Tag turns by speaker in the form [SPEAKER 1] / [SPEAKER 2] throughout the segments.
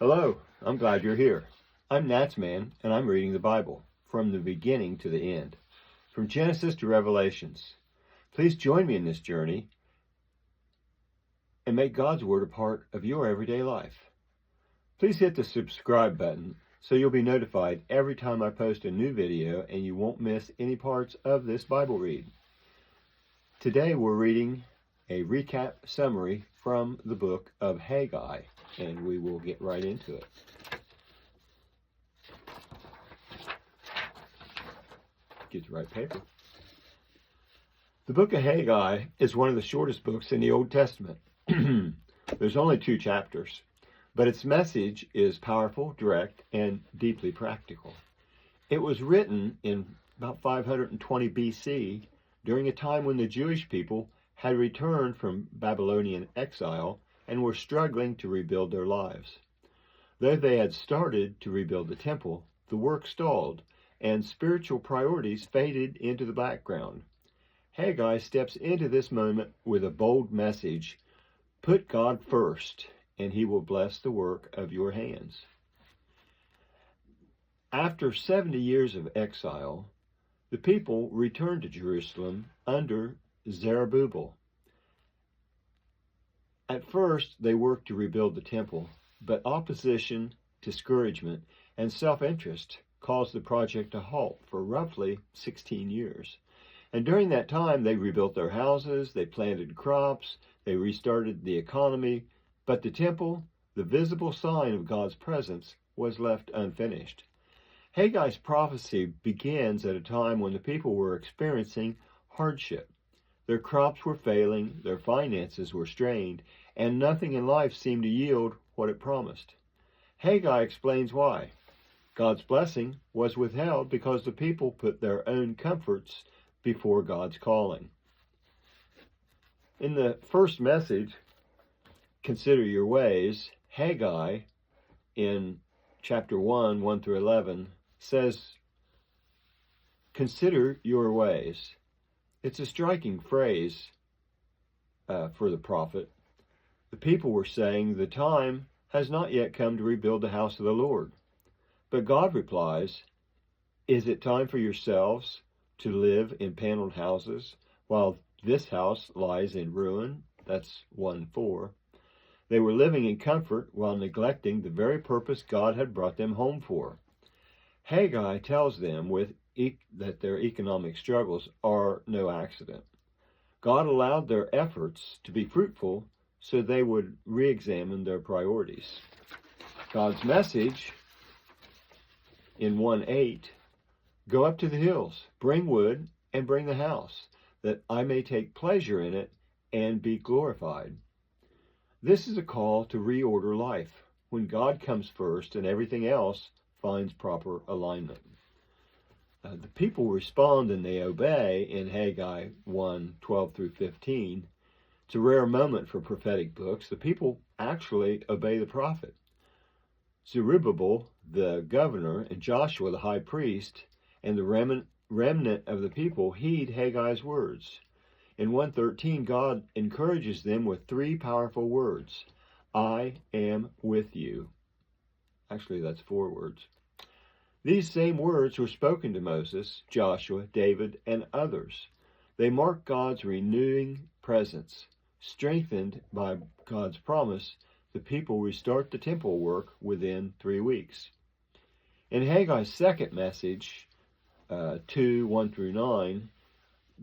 [SPEAKER 1] Hello, I'm glad you're here. I'm NatsMan, and I'm reading the Bible from the beginning to the end, from Genesis to Revelations. Please join me in this journey and make God's Word a part of your everyday life. Please hit the subscribe button so you'll be notified every time I post a new video and you won't miss any parts of this Bible read. Today we're reading a recap summary from the book of Haggai, and we will get right into it. Get the right paper. The book of Haggai is one of the shortest books in the Old Testament. There's only 2 chapters, but its message is powerful, direct, and deeply practical. It was written in about 520 BC during a time when the Jewish people had returned from Babylonian exile and were struggling to rebuild their lives. Though they had started to rebuild the temple, the work stalled, and spiritual priorities faded into the background. Haggai steps into this moment with a bold message: put God first, and he will bless the work of your hands. After 70 years of exile, the people returned to Jerusalem under Zerubbabel. At first, they worked to rebuild the temple, but opposition, discouragement, and self-interest caused the project to halt for roughly 16 years. And during that time, they rebuilt their houses, they planted crops, they restarted the economy, but the temple, the visible sign of God's presence, was left unfinished. Haggai's prophecy begins at a time when the people were experiencing hardship. Their crops were failing, their finances were strained, and nothing in life seemed to yield what it promised. Haggai explains why. God's blessing was withheld because the people put their own comforts before God's calling. In the first message, Consider Your Ways, Haggai, in chapter 1, 1 through 11, says, Consider your ways. It's a striking phrase for the prophet. The people were saying, the time has not yet come to rebuild the house of the Lord. But God replies, is it time for yourselves to live in paneled houses while this house lies in ruin? That's 1:4. They were living in comfort while neglecting the very purpose God had brought them home for. Haggai tells them that their economic struggles are no accident. God allowed their efforts to be fruitful so they would re-examine their priorities. God's message in 1:8, go up to the hills, bring wood, and bring the house, that I may take pleasure in it and be glorified. This is a call to reorder life, when God comes first and everything else finds proper alignment. The people respond and they obey in Haggai 1:12 through 15. It's a rare moment for prophetic books. The people actually obey the prophet. Zerubbabel, the governor, and Joshua, the high priest, and the remnant of the people heed Haggai's words. In 1:13, God encourages them with 3 powerful words. I am with you. Actually, that's 4 words. These same words were spoken to Moses, Joshua, David, and others. They mark God's renewing presence. Strengthened by God's promise, the people restart the temple work within 3 weeks. In Haggai's second message, 2:1 through 9,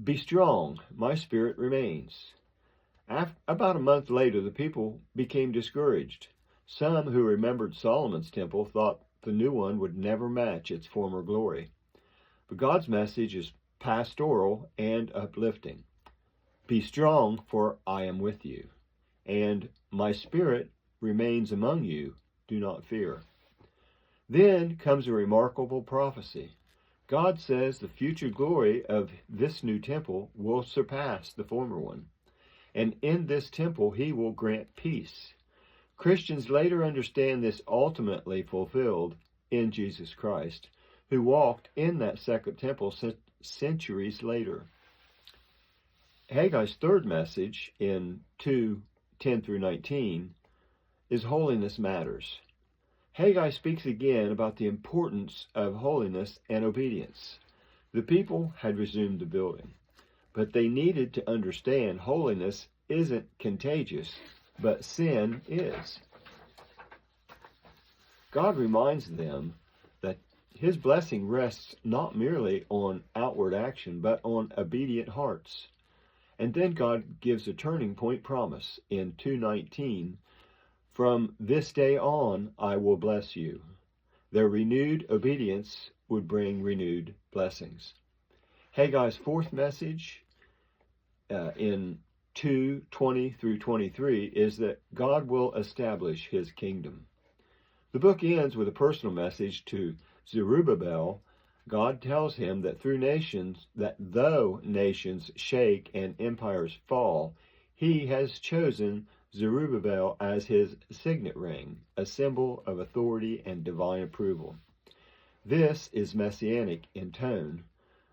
[SPEAKER 1] be strong, my spirit remains. About a month later, the people became discouraged. Some who remembered Solomon's temple thought the new one would never match its former glory. But God's message is pastoral and uplifting. Be strong, for I am with you, and my spirit remains among you. Do not fear. Then comes a remarkable prophecy. God says the future glory of this new temple will surpass the former one, and in this temple he will grant peace. Christians later understand this ultimately fulfilled in Jesus Christ, who walked in that second temple centuries later. Haggai's third message in 2:10 through 19 is Holiness Matters. Haggai speaks again about the importance of holiness and obedience. The people had resumed the building, but they needed to understand holiness isn't contagious, but sin is. God reminds them that his blessing rests not merely on outward action, but on obedient hearts. And then God gives a turning point promise in 2:19, "From this day on I will bless you." Their renewed obedience would bring renewed blessings. Haggai's fourth message in 2:20 through 23 is that God will establish his kingdom. The book ends with a personal message to Zerubbabel. God tells him that though nations shake and empires fall, he has chosen Zerubbabel as his signet ring, a symbol of authority and divine approval. This is messianic in tone.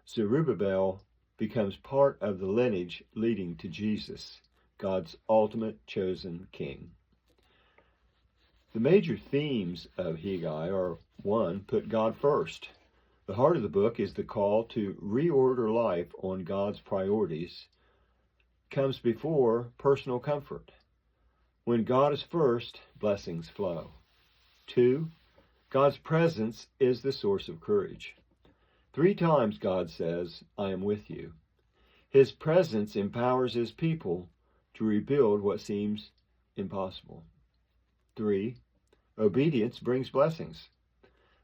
[SPEAKER 1] Zerubbabel becomes part of the lineage leading to Jesus, God's ultimate chosen king. The major themes of Haggai are: 1. Put God first. The heart of the book is the call to reorder life on God's priorities comes before personal comfort. When God is first, blessings flow. 2. God's presence is the source of courage. 3 times God says, "I am with you." His presence empowers his people to rebuild what seems impossible. 3. Obedience brings blessings.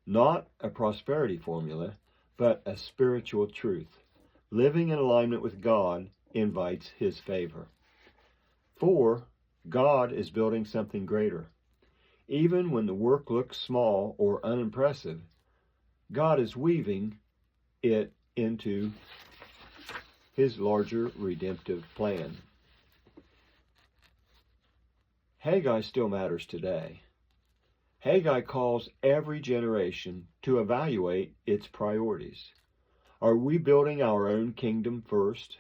[SPEAKER 1] Not a prosperity formula, but a spiritual truth. Living in alignment with God invites his favor. 4. God is building something greater. Even when the work looks small or unimpressive, God is weaving it into his larger redemptive plan. Haggai still matters today. Haggai calls every generation to evaluate its priorities. Are we building our own kingdom first?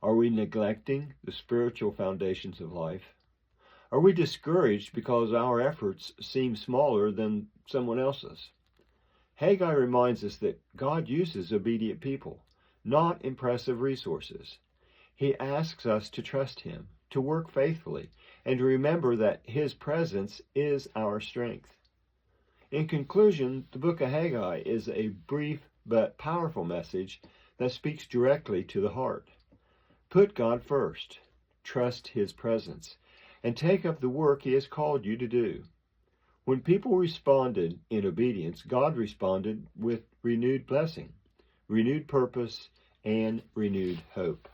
[SPEAKER 1] Are we neglecting the spiritual foundations of life? Are we discouraged because our efforts seem smaller than someone else's? Haggai reminds us that God uses obedient people, not impressive resources. He asks us to trust him, to work faithfully, and to remember that his presence is our strength. In conclusion, the book of Haggai is a brief but powerful message that speaks directly to the heart. Put God first, trust his presence, and take up the work he has called you to do. When people responded in obedience, God responded with renewed blessing, renewed purpose, and renewed hope.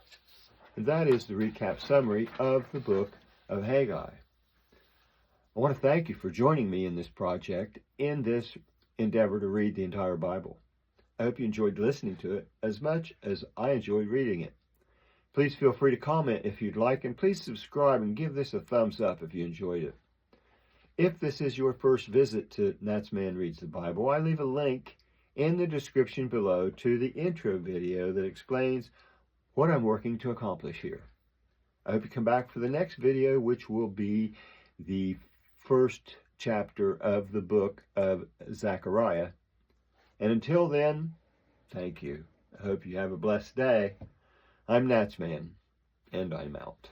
[SPEAKER 1] And that is the recap summary of the book of Haggai. I want to thank you for joining me in this project, in this endeavor to read the entire Bible. I hope you enjoyed listening to it as much as I enjoyed reading it. Please feel free to comment if you'd like, and please subscribe and give this a thumbs up if you enjoyed it. If this is your first visit to NatsMan Reads the Bible, I leave a link in the description below to the intro video that explains what I'm working to accomplish here. I hope you come back for the next video, which will be the first chapter of the book of Zechariah. And until then, thank you. I hope you have a blessed day. I'm NatsMan, and I'm out.